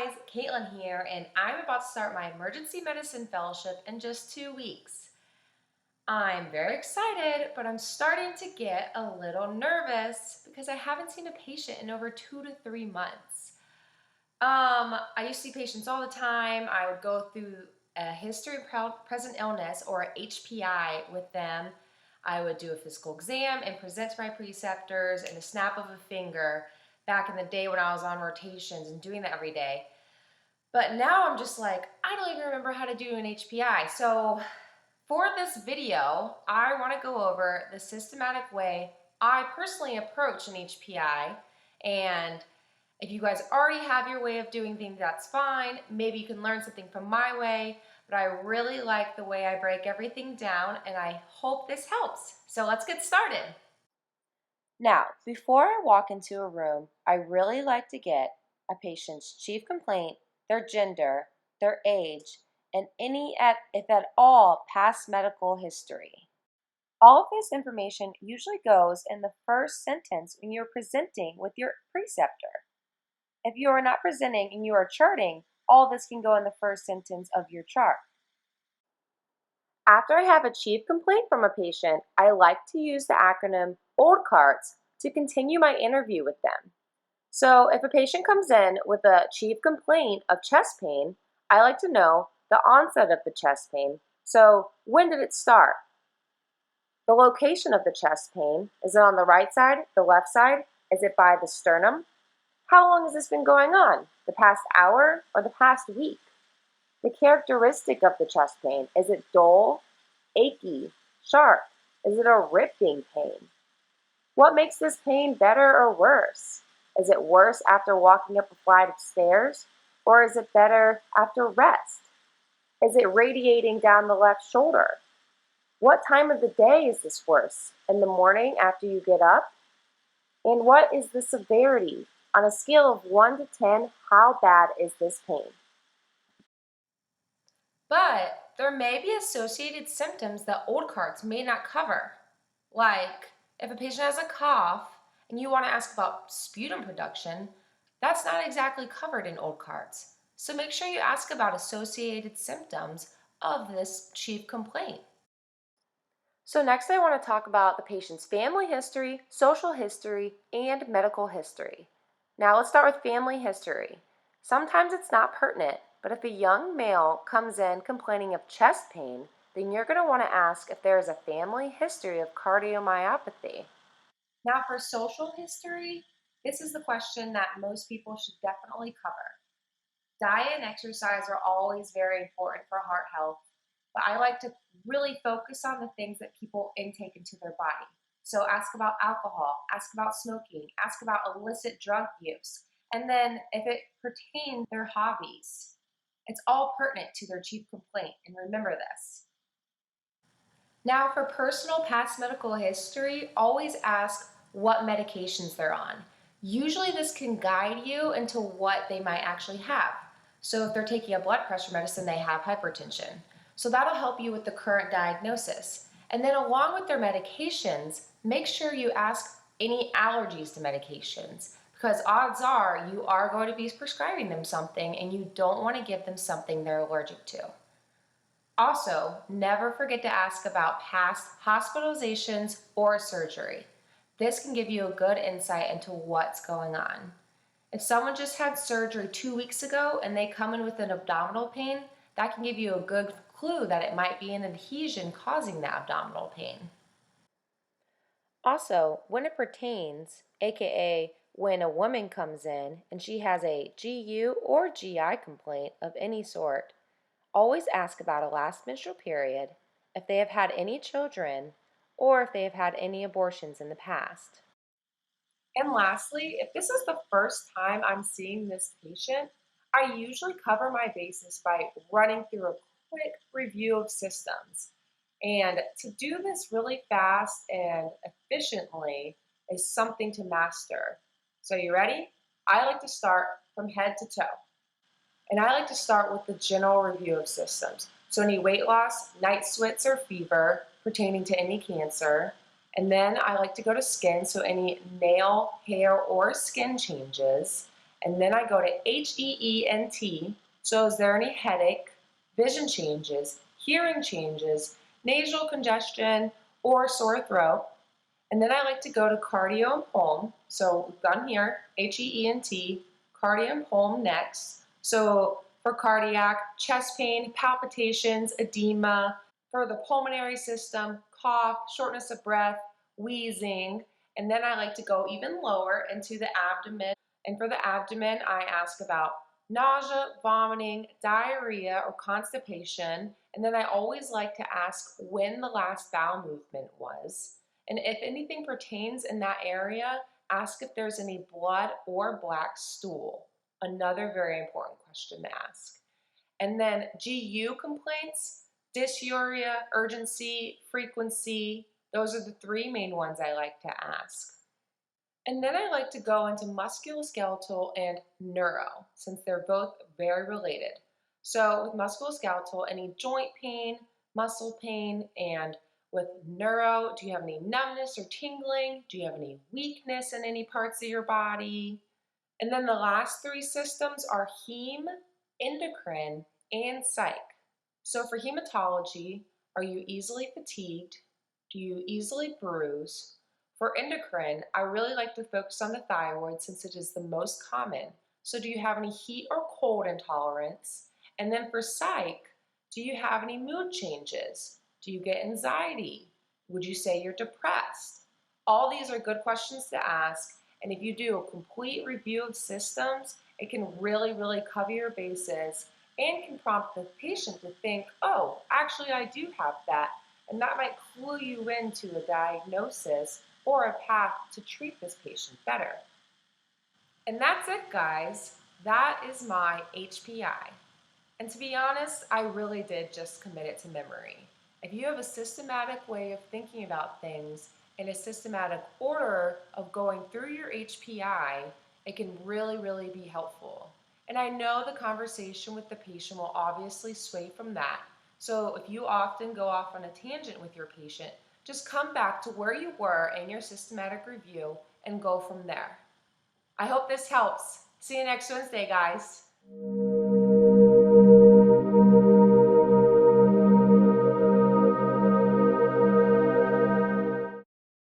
guys, Caitlin here, and I'm about to start my emergency medicine fellowship in just 2 weeks. I'm very excited, but I'm starting to get a little nervous because I haven't seen a patient in over 2 to 3 months. I used to see patients all the time. I would go through a history of present illness or HPI with them. I would do a physical exam and present to my preceptors in a snap of a finger back in the day when I was on rotations and doing that every day. But now I'm just like, I don't even remember how to do an HPI. So for this video, I want to go over the systematic way I personally approach an HPI. And if you guys already have your way of doing things, that's fine. Maybe you can learn something from my way, but I really like the way I break everything down, and I hope this helps. So let's get started. Now, before I walk into a room, I really like to get a patient's chief complaint, their gender, their age, and any, if at all, past medical history. All of this information usually goes in the first sentence when you're presenting with your preceptor. If you are not presenting and you are charting, all this can go in the first sentence of your chart. After I have a chief complaint from a patient, I like to use the acronym OLD CARTS to continue my interview with them. So if a patient comes in with a chief complaint of chest pain, I like to know the onset of the chest pain. So when did it start? The location of the chest pain. Is it on the right side, the left side? Is it by the sternum? How long has this been going on? The past hour or the past week? The characteristic of the chest pain. Is it dull, achy, sharp? Is it a ripping pain? What makes this pain better or worse? Is it worse after walking up a flight of stairs, or is it better after rest? Is it radiating down the left shoulder? What time of the day is this worse? In the morning after you get up? And what is the severity? On a scale of 1 to 10, how bad is this pain? But there may be associated symptoms that old cards may not cover. Like if a patient has a cough and you want to ask about sputum production, that's not exactly covered in old cards. So make sure you ask about associated symptoms of this chief complaint. So next I want to talk about the patient's family history, social history, and medical history. Now let's start with family history. Sometimes it's not pertinent, but if a young male comes in complaining of chest pain, then you're going to want to ask if there is a family history of cardiomyopathy. Now for social history, this is the question that most people should definitely cover. Diet and exercise are always very important for heart health, but I like to really focus on the things that people intake into their body. So ask about alcohol, ask about smoking, ask about illicit drug use, and then if it pertains to their hobbies. It's all pertinent to their chief complaint, and remember this. Now for personal past medical history, always ask what medications they're on. Usually this can guide you into what they might actually have. So if they're taking a blood pressure medicine, they have hypertension. So that'll help you with the current diagnosis. And then along with their medications, make sure you ask any allergies to medications, because odds are you are going to be prescribing them something and you don't want to give them something they're allergic to. Also, never forget to ask about past hospitalizations or surgery. This can give you a good insight into what's going on. If someone just had surgery 2 weeks ago and they come in with an abdominal pain, that can give you a good clue that it might be an adhesion causing the abdominal pain. Also, when it pertains, aka when a woman comes in and she has a GU or GI complaint of any sort, always ask about a last menstrual period, if they have had any children, or if they have had any abortions in the past. And lastly, if this is the first time I'm seeing this patient, I usually cover my bases by running through a quick review of systems. And to do this really fast and efficiently is something to master. So you ready? I like to start from head to toe. And I like to start with the general review of systems. So any weight loss, night sweats or fever pertaining to any cancer. And then I like to go to skin, so any nail, hair, or skin changes. And then I go to HEENT. So is there any headache, vision changes, hearing changes, nasal congestion, or sore throat? And then I like to go to cardio and pulm. So we've done here, HEENT, cardio and pulm next. So for cardiac, chest pain, palpitations, edema. For the pulmonary system, cough, shortness of breath, wheezing. And then I like to go even lower into the abdomen. And for the abdomen, I ask about nausea, vomiting, diarrhea, or constipation. And then I always like to ask when the last bowel movement was. And if anything pertains in that area, ask if there's any blood or black stool. Another very important question to ask. And then GU complaints, dysuria, urgency, frequency, those are the three main ones I like to ask. And then I like to go into musculoskeletal and neuro, since they're both very related. So with musculoskeletal, any joint pain, muscle pain, and with neuro, do you have any numbness or tingling? Do you have any weakness in any parts of your body? And then the last three systems are heme, endocrine, and psych. So for hematology, are you easily fatigued? Do you easily bruise? For endocrine, I really like to focus on the thyroid since it is the most common. So do you have any heat or cold intolerance? And then for psych, do you have any mood changes? Do you get anxiety? Would you say you're depressed? All these are good questions to ask, and if you do a complete review of systems, it can really cover your bases and can prompt the patient to think, oh, actually I do have that. And that might clue you into a diagnosis or a path to treat this patient better. And that's it, guys. That is my HPI. And to be honest, I really did just commit it to memory. If you have a systematic way of thinking about things and a systematic order of going through your HPI, it can really be helpful. And I know the conversation with the patient will obviously sway from that. So if you often go off on a tangent with your patient, just come back to where you were in your systematic review and go from there. I hope this helps. See you next Wednesday, guys.